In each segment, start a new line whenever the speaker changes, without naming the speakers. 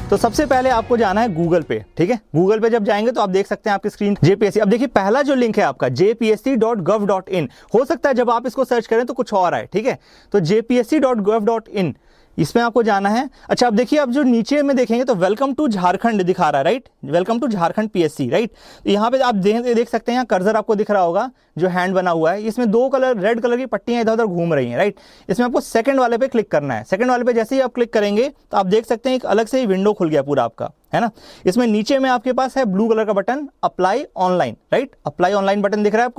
तो सबसे पहले आपको जाना है गूगल पे, ठीक है। गूगल पे जब जाएंगे तो आप देख सकते हैं आपकी स्क्रीन JPSC। अब देखिए पहला जो लिंक है आपका jpsc.gov.in, हो सकता है जब आप इसको सर्च करें तो कुछ और आए, ठीक है। तो jpsc.gov.in, इसमें आपको जाना है। अच्छा, अब देखिए, अब जो नीचे में देखेंगे तो वेलकम टू झारखंड दिखा रहा है, right, welcome to Jharkhand PSC, right. यहाँ पे आप देख सकते हैं, यहाँ कर्सर आपको दिख रहा होगा जो हैंड बना हुआ है, इसमें 2 कलर रेड कलर की पट्टियां इधर उधर घूम रही हैं, राइट। इसमें आपको सेकंड वाले पे क्लिक करना है। सेकंड वाले पे जैसे ही आप क्लिक करेंगे तो आप देख सकते हैं एक अलग से ही विंडो खुल गया पूरा आपका, है ना। इसमें नीचे में आपके पास है ब्लू कलर का button apply online, right, apply online button दिख रहा है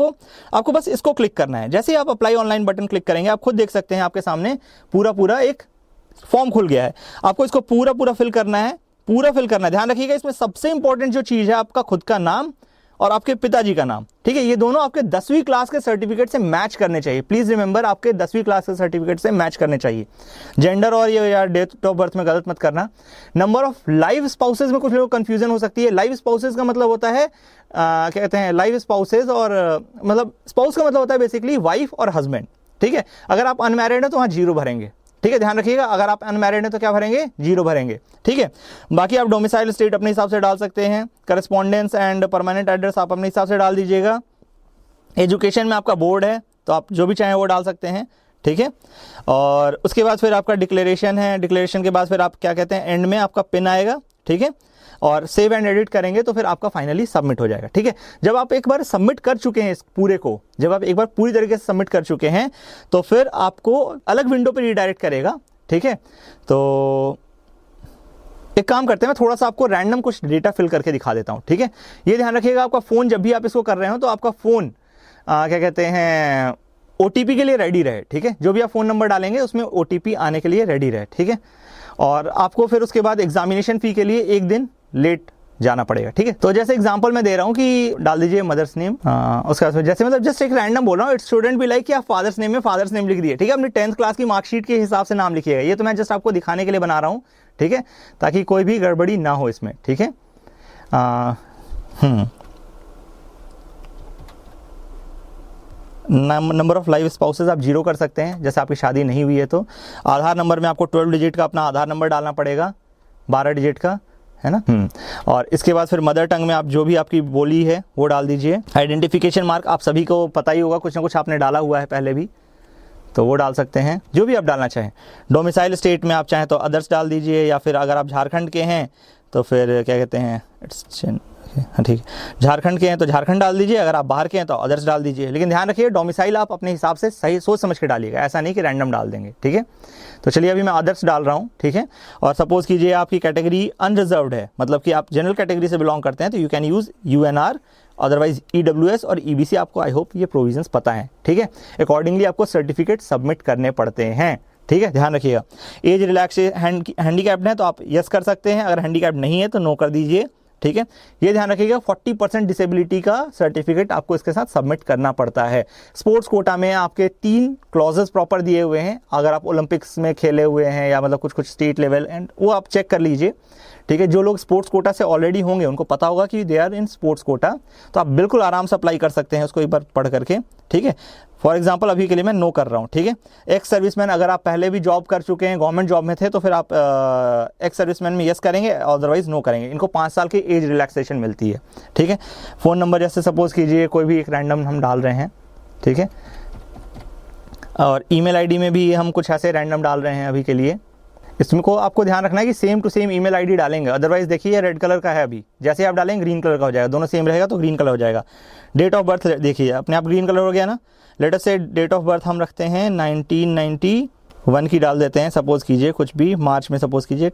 आपको बस इसको क्लिक करना है। जैसे ही आप अप्लाई ऑनलाइन बटन क्लिक करेंगे आप खुद देख सकते हैं आपके सामने पूरा एक फॉर्म खुल गया है। आपको इसको पूरा फिल करना है, ध्यान रखिएगा इसमें सबसे इंपॉर्टेंट जो चीज है आपका खुद का नाम और आपके पिताजी का नाम, ठीक है। ये दोनों आपके 10वीं क्लास के सर्टिफिकेट से मैच करने चाहिए। प्लीज रिमेंबर, आपके 10वीं क्लास के सर्टिफिकेट से मैच करने चाहिए। जेंडर और ये यार डेट ऑफ बर्थ में गलत मत करना। नंबर ऑफ लाइव स्पाउसेज में कुछ लोगों को कंफ्यूजन हो सकती है। लाइव स्पाउसेज का मतलब होता है क्या कहते हैं, लाइव स्पाउसेज, और मतलब स्पाउस का मतलब होता है बेसिकली वाइफ और हस्बैंड, ठीक है। अगर आप अनमैरिड हैं तो वहां 0 भरेंगे, ठीक है, ध्यान रखिएगा। अगर आप अनमैरिड हैं तो क्या भरेंगे, 0 भरेंगे, ठीक है। बाकी आप डोमिसाइल स्टेट अपने हिसाब से डाल सकते हैं। करस्पॉन्डेंस एंड परमानेंट एड्रेस आप अपने हिसाब से डाल दीजिएगा। एजुकेशन में आपका बोर्ड है तो आप जो भी चाहें वो डाल सकते हैं, ठीक है। और उसके बाद फिर आपका डिक्लेरेशन है। डिक्लेरेशन के बाद फिर आप क्या कहते हैं, एंड में आपका पिन आएगा, ठीक है। और सेव एंड एडिट करेंगे तो फिर आपका फाइनली सबमिट हो जाएगा, ठीक है। जब आप एक बार सबमिट कर चुके हैं इस पूरे को, जब आप एक बार पूरी तरीके से सबमिट कर चुके हैं तो फिर आपको अलग विंडो पे रीडायरेक्ट करेगा, ठीक है। तो एक काम करते हैं, मैं थोड़ा सा आपको रैंडम कुछ डेटा फिल करके दिखा देता हूं, ठीक है। ये ध्यान रखिएगा, आपका फोन जब भी आप इसको कर रहे हो तो आपका फोन क्या कहते हैं, OTP के लिए रेडी रहे, ठीक है। जो भी आप फोन नंबर डालेंगे उसमें OTP आने के लिए रेडी रहे, ठीक है। और आपको फिर उसके बाद एग्जामिनेशन फी के लिए 1 दिन लेट जाना पड़ेगा, ठीक है। तो जैसे एग्जांपल मैं दे रहा हूं कि डाल दीजिए मदर्स नेम, उसका जैसे मतलब जस्ट एक रैंडम बोल रहा हूं, इट्स स्टूडेंट भी लाइक कि आप फादर्स नेम में फादर्स नेम लिख दिए, ठीक है। अपनी 10th क्लास की मार्कशीट के हिसाब से नाम लिखिएगा। ये तो मैं जस्ट आपको दिखाने के लिए बना रहा हूं, ठीक है, ताकि कोई भी गड़बड़ी ना हो इसमें, ठीक है। नंबर ऑफ लाइव स्पाउसेस आप 0 कर सकते हैं, जैसे आपकी शादी नहीं हुई है तो। आधार नंबर में आपको 12 डिजिट का अपना आधार नंबर डालना पड़ेगा, 12 डिजिट का, है ना। और इसके बाद फिर मदर टंग में आप जो भी आपकी बोली है वो डाल दीजिए। आइडेंटिफिकेशन मार्क आप सभी को पता ही होगा, कुछ ना कुछ आपने डाला हुआ है पहले भी, तो वो डाल सकते हैं, जो भी आप डालना चाहें। डोमिसाइल स्टेट में आप चाहें तो अदर्स डाल दीजिए, या फिर अगर आप झारखंड के हैं तो फिर क्या कहते हैं, हाँ ठीक है, झारखंड के हैं तो झारखंड डाल दीजिए, अगर आप बाहर के हैं तो अदर्स डाल दीजिए। लेकिन ध्यान रखिए डोमिसाइल आप अपने हिसाब से सही सोच समझ के डालिएगा, ऐसा नहीं कि रैंडम डाल देंगे, ठीक है। तो चलिए अभी मैं अदर्स डाल रहा हूँ, ठीक है। और सपोज कीजिए आपकी कैटेगरी अनरिजर्व्ड है, मतलब कि आप जनरल कैटेगरी से बिलोंग करते हैं, तो you can use UNR, otherwise EWS और EBC। आपको आई होप ये प्रोविजंस पता है, ठीक है। अकॉर्डिंगली आपको सर्टिफिकेट सबमिट करने पड़ते हैं, ठीक है, ध्यान रखिएगा। एज रिलैक्स हैंडीकैप्ड है तो आप यस कर सकते हैं, अगर हैंडीकैप्ड नहीं है तो नो कर दीजिए, ठीक है। ये ध्यान रखिएगा 40% डिसेबिलिटी का सर्टिफिकेट आपको इसके साथ सबमिट करना पड़ता है। स्पोर्ट्स कोटा में आपके 3 क्लॉजेस प्रॉपर दिए हुए हैं, अगर आप ओलंपिक्स में खेले हुए हैं या मतलब कुछ स्टेट लेवल, एंड वो आप चेक कर लीजिए, ठीक है। जो लोग स्पोर्ट्स कोटा से ऑलरेडी होंगे उनको पता होगा कि they are in sports quota, तो आप बिल्कुल आराम से अप्लाई कर सकते हैं उसको एक बार पढ़ करके, ठीक है। फॉर एग्जांपल अभी के लिए मैं नो कर रहा हूँ, ठीक है। एक्स सर्विसमैन, अगर आप पहले भी जॉब कर चुके हैं, गवर्नमेंट जॉब में थे, तो फिर आप एक्स सर्विसमैन में यस करेंगे, अदरवाइज नो करेंगे। इनको 5 साल की एज रिलैक्सेशन मिलती है, ठीक है। फ़ोन नंबर जैसे सपोज कीजिए कोई भी एक रैंडम हम डाल रहे हैं, ठीक है। और ईमेल आईडी में भी हम कुछ ऐसे रैंडम डाल रहे हैं अभी के लिए। इसमें को आपको ध्यान रखना है कि same to same email ID डालेंगे, अदरवाइज देखिए रेड कलर का है अभी, जैसे आप डालेंगे ग्रीन कलर का हो जाएगा, दोनों सेम रहेगा तो ग्रीन कलर हो जाएगा। डेट ऑफ बर्थ देखिए अपने आप ग्रीन कलर हो गया ना। लेट अस से डेट ऑफ बर्थ हम रखते हैं 1991 की डाल देते हैं, सपोज कीजिए कुछ भी मार्च में, सपोज कीजिए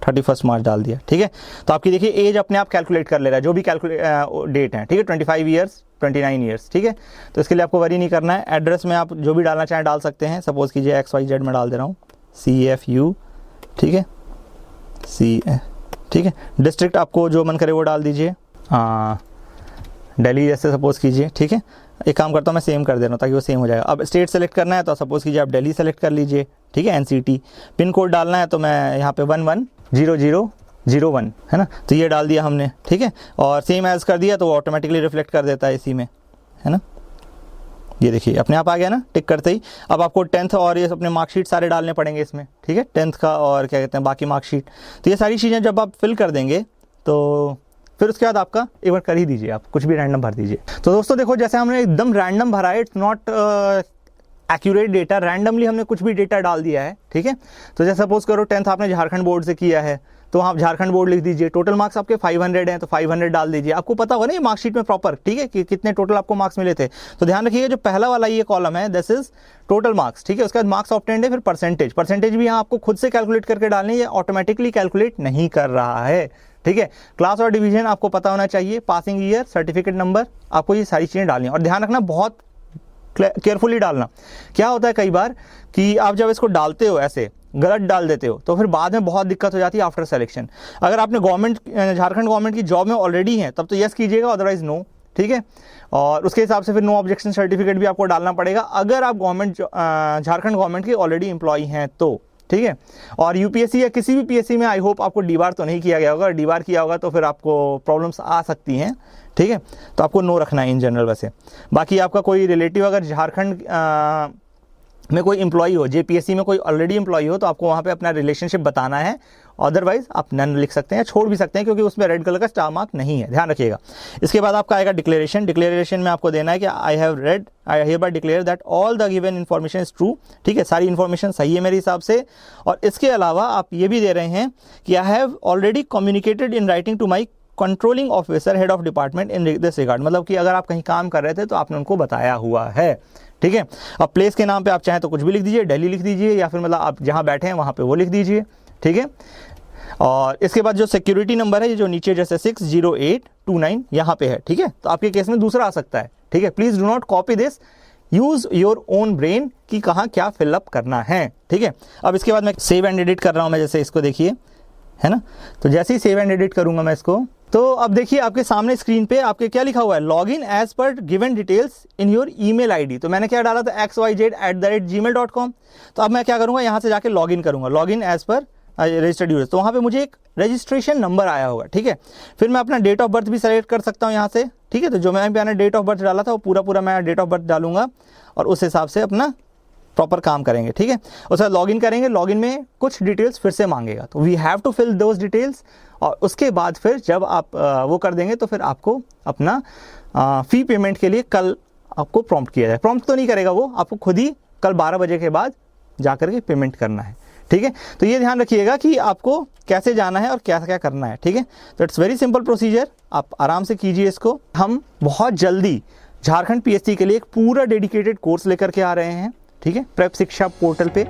31 मार्च डाल दिया, ठीक है। तो आपकी देखिए एज अपने आप कैलकुलेट कर ले रहा है, जो भी डेट है, ठीक है, 25 ईयर्स 29 ईयर्स, ठीक है। तो इसके लिए आपको वरी नहीं करना है। एड्रेस में आप जो भी डालना चाहें डाल सकते हैं, सपोज कीजिए XYZ में डाल दे रहा हूँ, CFU, ठीक है, ठीक है। डिस्ट्रिक्ट आपको जो मन करे वो डाल दीजिए, दिल्ली जैसे सपोज कीजिए, ठीक है। एक काम करता हूँ मैं सेम कर दे रहा हूँ ताकि वो सेम हो जाएगा। अब स्टेट सेलेक्ट करना है तो सपोज कीजिए आप दिल्ली सेलेक्ट कर लीजिए, ठीक है, NCT। पिन कोड डालना है तो मैं यहाँ पे 110001 है ना, तो ये डाल दिया हमने, ठीक है। और सेम एज कर दिया तो वो ऑटोमेटिकली रिफ्लेक्ट कर देता है इसी में, है ना। ये देखिए अपने आप आ गया ना टिक करते ही। अब आपको 10th और ये अपने मार्कशीट सारे डालने पड़ेंगे इसमें, ठीक है, 10th का और क्या कहते हैं बाकी मार्कशीट। तो ये सारी चीज़ें जब आप फिल कर देंगे तो फिर उसके बाद आपका एक बार कर ही दीजिए, आप कुछ भी रैंडम भर दीजिए। तो दोस्तों देखो जैसे हमने एकदम रैंडम भरा है, it's not accurate data, randomly हमने कुछ भी डेटा डाल दिया है, ठीक है। तो जैसे सपोज करो 10th आपने झारखंड बोर्ड से किया है तो आप झारखंड बोर्ड लिख दीजिए, टोटल मार्क्स आपके 500 हैं तो 500 डाल दीजिए। आपको पता होगा ना ये मार्कशीट में प्रॉपर, ठीक है, कि कितने टोटल आपको मार्क्स मिले थे। तो ध्यान रखिएगा जो पहला वाला ये कॉलम है दिस इज टोटल मार्क्स, ठीक है। उसके बाद मार्क्स ऑब्टेन्ड है, फिर परसेंटेज भी यहाँ आपको खुद से कैलकुलेट करके डालनी है, ऑटोमेटिकली कैलकुलेट नहीं कर रहा है, ठीक है। क्लास और डिवीजन आपको पता होना चाहिए, पासिंग ईयर, सर्टिफिकेट नंबर, आपको ये सारी चीज़ें डालनी है। और ध्यान रखना बहुत केयरफुली डालना। क्या होता है कई बार कि आप जब इसको डालते हो ऐसे गलत डाल देते हो तो फिर बाद में बहुत दिक्कत हो जाती है आफ्टर सिलेक्शन। अगर आपने गवर्नमेंट झारखंड गवर्नमेंट की जॉब में ऑलरेडी है तब तो यस कीजिएगा, अदरवाइज नो, ठीक है। और उसके हिसाब से फिर नो ऑब्जेक्शन सर्टिफिकेट भी आपको डालना पड़ेगा अगर आप गवर्नमेंट झारखंड गवर्नमेंट के ऑलरेडी एम्प्लॉई हैं तो, ठीक है। और यूपीएससी या किसी भी पीएससी में आई होप आपको डी-बार तो नहीं किया गया होगा, डी-बार किया होगा तो फिर आपको प्रॉब्लम्स आ सकती हैं, ठीक है। तो आपको नो रखना है इन जनरल। वैसे बाकी आपका कोई रिलेटिव अगर झारखंड में कोई एम्प्लॉई हो, जेपीएससी में कोई ऑलरेडी एम्प्लॉई हो तो आपको वहाँ पे अपना रिलेशनशिप बताना है, अदरवाइज आप नन लिख सकते हैं, छोड़ भी सकते हैं क्योंकि उसमें रेड कलर का स्टार मार्क नहीं है, ध्यान रखिएगा। इसके बाद आपका आएगा डिक्लेरेशन। डिक्लेरेशन में आपको देना है कि I hereby declare that all the given information is true, ठीक है, सारी इन्फॉर्मेशन सही है मेरे हिसाब से। और इसके अलावा आप ये भी दे रहे हैं कि I have already communicated in writing to my controlling officer head of department in this regard, मतलब कि अगर आप कहीं काम कर रहे थे तो आपने उनको बताया हुआ है, ठीक है। अब प्लेस के नाम पे आप चाहें तो कुछ भी लिख दीजिए, दिल्ली लिख दीजिए या फिर मतलब आप जहां बैठे हैं वहां पे वो लिख दीजिए, ठीक है। और इसके बाद जो सिक्योरिटी नंबर है जो नीचे जैसे 60829 यहाँ पे है, ठीक है। तो आपके केस में दूसरा आ सकता है, ठीक है। Please do not copy this, use your own brain कि कहाँ क्या फिलअप करना है, ठीक है। अब इसके बाद मैं सेव एंड एडिट कर रहा हूँ, मैं जैसे इसको देखिए, है ना। तो जैसे ही सेव एंड एडिट करूंगा मैं इसको, तो अब देखिए आपके सामने स्क्रीन पे आपके क्या लिखा हुआ है, log in as per given details in your email ID. तो मैंने क्या डाला था xyz@gmail.com। तो अब मैं क्या करूंगा, यहाँ से जाके लॉग इन करूंगा, log in as per registered user. तो वहाँ पे मुझे एक रजिस्ट्रेशन नंबर आया होगा, ठीक है। फिर मैं अपना डेट ऑफ बर्थ भी सेलेक्ट कर सकता हूँ यहाँ से, ठीक है। तो जो मैंने डेट ऑफ बर्थ डाला था वो पूरा मैं डेट ऑफ बर्थ डालूंगा और उस हिसाब से अपना प्रॉपर काम करेंगे, ठीक है। उसके बाद लॉगिन करेंगे, लॉगिन में कुछ डिटेल्स फिर से मांगेगा तो we have to fill those details. और उसके बाद फिर जब आप वो कर देंगे तो फिर आपको अपना फ़ी पेमेंट के लिए कल आपको प्रॉम्प्ट किया जाए। प्रॉम्प्ट तो नहीं करेगा वो, आपको खुद ही कल 12 बजे के बाद जा करके पेमेंट करना है, ठीक है। तो ये ध्यान रखिएगा कि आपको कैसे जाना है और क्या क्या करना है, ठीक है। तो इट्स वेरी सिंपल प्रोसीजर, आप आराम से कीजिए इसको। हम बहुत जल्दी झारखंड पीएससी के लिए एक पूरा डेडिकेटेड कोर्स लेकर के आ रहे हैं, ठीक है, प्रेप शिक्षा पोर्टल पे।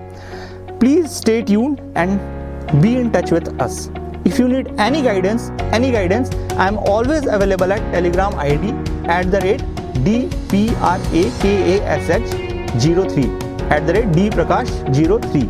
Please stay tuned and be in touch with us. If you need any guidance, I am always available at Telegram ID @DPRAKASH03 @DPrakash03।